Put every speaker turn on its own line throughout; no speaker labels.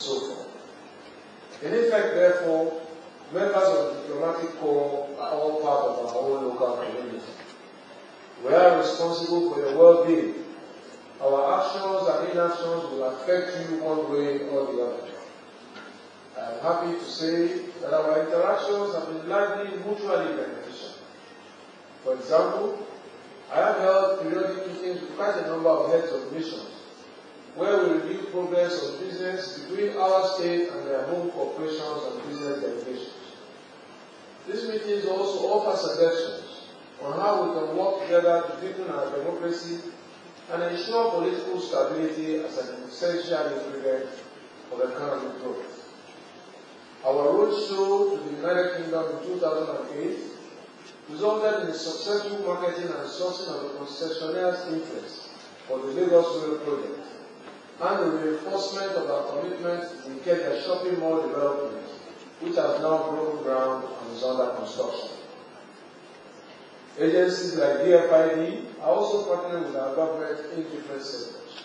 so forth. In effect, therefore, members of the diplomatic corps are all part of our own local community. We are responsible for your well-being. Our actions and inactions will affect you one way or the other. I am happy to say that our interactions have been largely mutually beneficial. For example, I have held periodic meetings with quite a number of heads of missions, where we review progress of business between our state and their home corporations and business delegations. These meetings also offer suggestions on how we can work together to deepen our democracy and ensure political stability as an essential ingredient of economic growth. Our roadshow to the United Kingdom in 2008 resulted in the successful marketing and sourcing of the concessionaire's interest for the Lagos Rail project and the reinforcement of our commitment to the Ikeja shopping mall development, which has now broken ground and is under construction. Agencies like DFID are also partnering with our government in different sectors.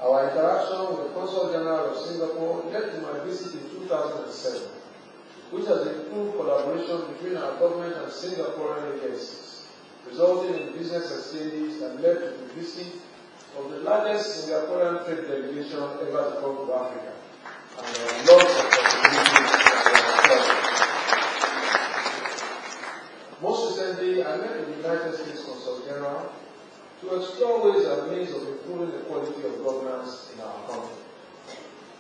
Our interaction with the Consul General of Singapore led to my visit in 2007, which has improved collaboration between our government and Singaporean agencies, resulting in business exchanges that led to the visit of the largest Singaporean trade delegation ever to come to Africa. And there are lots of possibilities. Most recently, I met with the United States Consul General to explore ways and means of improving the quality of governance in our country.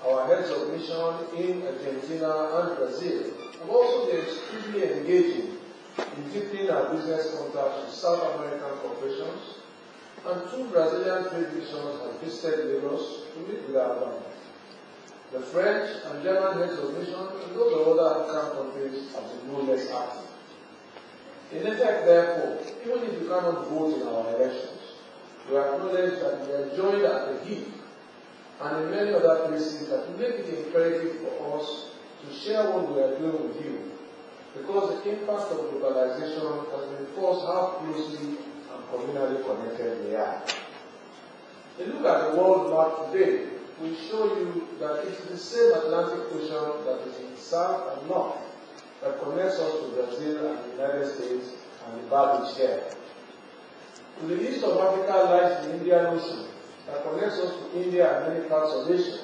Our heads of mission in Argentina and Brazil have also been extremely engaging in deepening our business contacts with South American corporations, and 2 Brazilian trade missions have visited Lagos to meet with our government. The French and German heads of mission and those of other African countries have been no less active. In effect, therefore, even if you cannot vote in our elections, we acknowledge that we are joined at the hip and in many other places that will make it imperative for us to share what we are doing with you, because the impact of globalization has reinforced how closely and communally connected we are. A look at the world map today will show you that it is the same Atlantic Ocean that is in south and north that connects us to Brazil and the United States and the Babatunde here. To the east of Africa lies the Indian Ocean that connects us to India and many parts of Asia.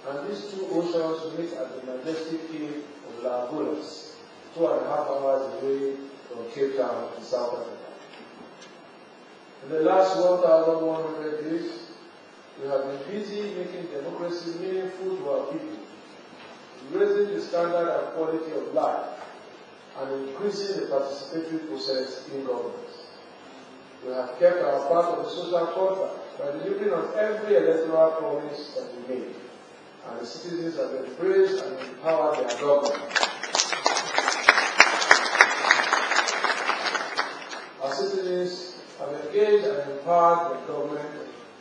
And these 2 oceans meet at the majestic Cape of Lagos, 2.5 hours away from Cape Town in South Africa. In the last 1,100 days, we have been busy making democracy meaningful to our people, raising the standard and quality of life, and increasing the participatory process in government. We have kept our part of the social contract by delivering on every electoral promise that we made, and the citizens have embraced and empowered their government. Our citizens have engaged and empowered the government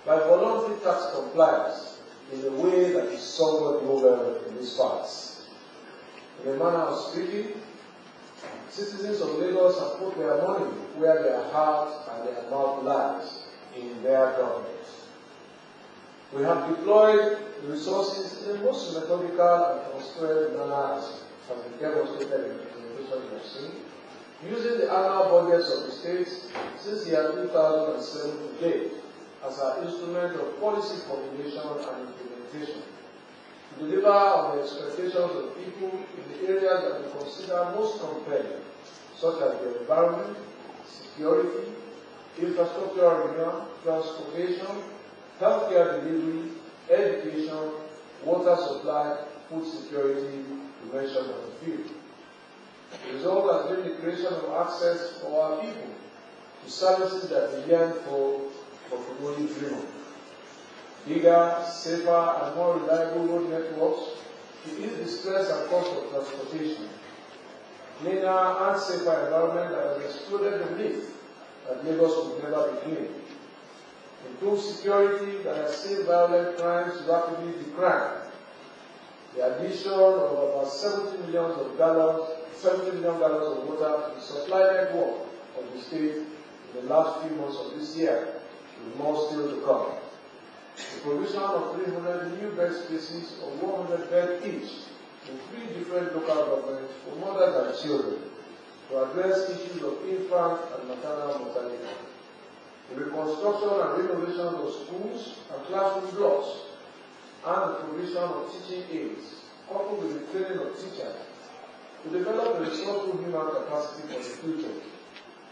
by voluntary tax compliance in a way that is somewhat novel in these parts. In a manner of speaking, citizens of Lagos have put their money where their heart and their mouth lies, in their government. We have deployed the resources in the most methodical and transparent manner as we demonstrated in the presentation you have seen, using the annual budgets of the states since the year 2007 to date as our instrument of policy formulation and implementation, to deliver on the expectations of people in the areas that we consider most compelling, such as the environment, security, infrastructure renewal, transportation, healthcare delivery, education, water supply, food security, to mention a few. The result has been the creation of access for our people to services that they yearn for only dream of. Bigger, safer, and more reliable road networks to ease the stress and cost of transportation. Cleaner and safer environment that has exploded the myth that Lagos would never be clean. Improved security that has seen violent crimes rapidly decline. The addition of about 70 million gallons of water to the supply network of the state in the last few months of this year, with more still to come. The provision of 300 new bed spaces or 100 beds each in 3 different local governments for mothers and children to address issues of infant and maternal mortality. The reconstruction and renovation of schools and classroom blocks and the provision of teaching aids, coupled with the training of teachers, to develop a resourceful human capacity for the future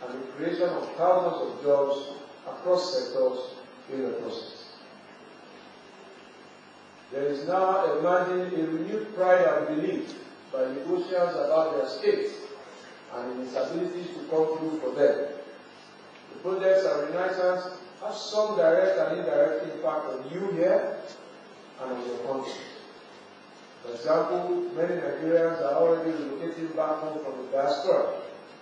and the creation of thousands of jobs across sectors in the process. There is now emerging a renewed pride and belief by the Oceans about their states and in its abilities to come through for them. The projects and renaissance have some direct and indirect impact on you here and on your country. For example, many Nigerians are already relocating back home from the diaspora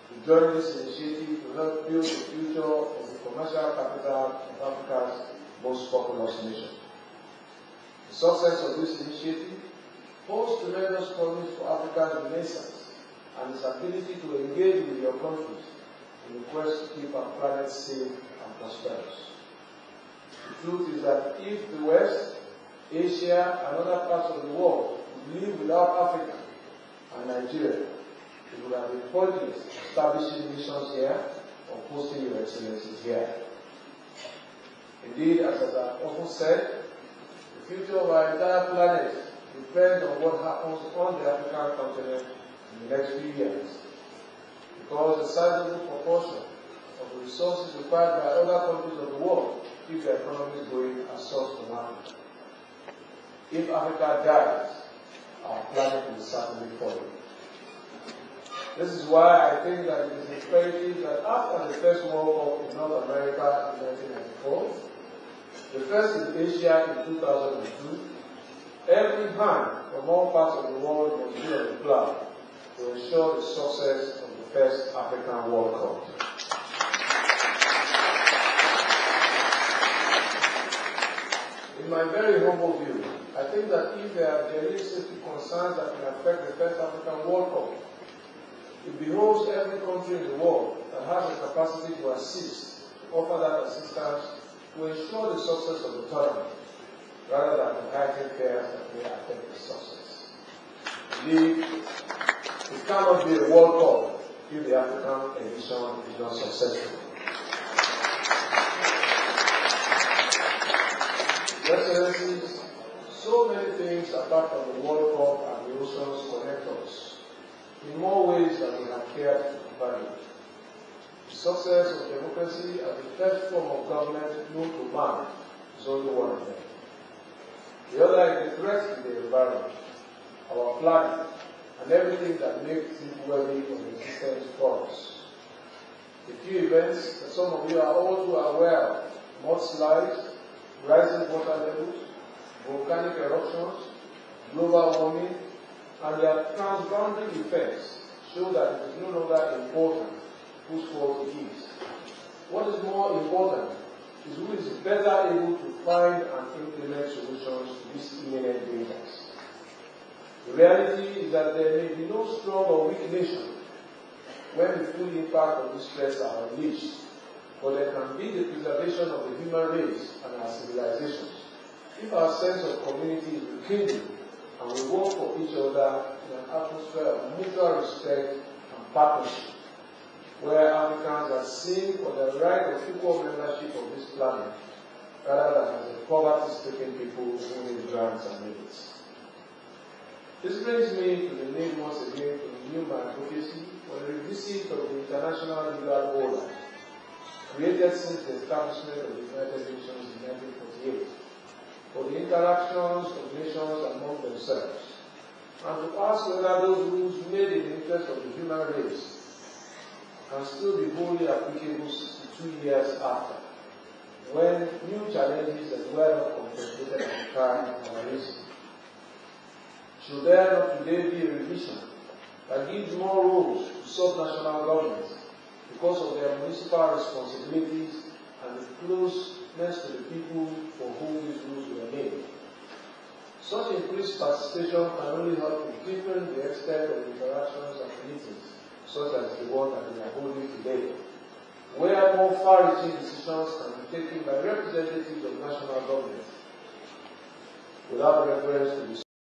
to join this initiative to help build the future of the commercial capital of Africa's most populous nation. The success of this initiative holds tremendous promise for Africa's renaissance and its ability to engage with your countries in the quest to keep our planet safe and prosperous. The truth is that if the West, Asia, and other parts of the world would live without Africa and Nigeria, it would have been pointless establishing missions here or posting your excellencies here. Indeed, as I often said, the future of our entire planet depends on what happens on the African continent in the next few years, because a sizable proportion of the resources required by other countries of the world keep their economies going are sourced from Africa. If Africa dies, our planet will certainly follow. This is why I think that it is imperative that after the first World Cup in North America in 1994, the first in Asia in 2002, every hand from all parts of the world must be on the plow to ensure the success of the first African World Cup. In my very humble view, I think that if there are genuine safety concerns that can affect the first African World Cup, it behoves every country in the world that has the capacity to assist, to offer that assistance, to ensure the success of the tournament, rather than the heightened fears that may affect the success. Indeed, it cannot be a World Cup if the African edition is not successful. Excellencies, so many things apart from the World Cup and the oceans connect us in more ways than we have cared to value. The success of democracy as the first form of government known to man is only one of them. The other is the threat to the environment, our planet, and everything that makes it worthy of existence for us. A few events that some of you are all too aware of: mudslides, rising water levels, volcanic eruptions, global warming, and their transboundary effects show that it is no longer important whose fault it is. What is more important is who is better able to find and implement solutions to these imminent dangers. The reality is that there may be no strong or weak nation when the full impact of these threats are unleashed, but there can be the preservation of the human race and our civilizations if our sense of community is rekindled and we work for each other in an atmosphere of mutual respect and partnership, where Africans are seen for the right of equal membership of this planet, rather than as a poverty-stricken people who need grants and limits. This brings me to the need once again to renew my advocacy for the revisit of the international legal order created since the establishment of the United Nations in 1948, for the interactions of nations among themselves, and to ask whether those rules made in the interest of the human race can still be wholly applicable 62 years after, when new challenges that were not contemplated at the time are raised. Should there not today be a revision that gives more roles to subnational governments because of their municipal responsibilities and the closeness to the people for whom these rules were made? Such increased participation can only help to deepen the extent of interactions and meetings, such as the one that we are holding today, where more far-reaching decisions can be taken by representatives of national governments without reference to the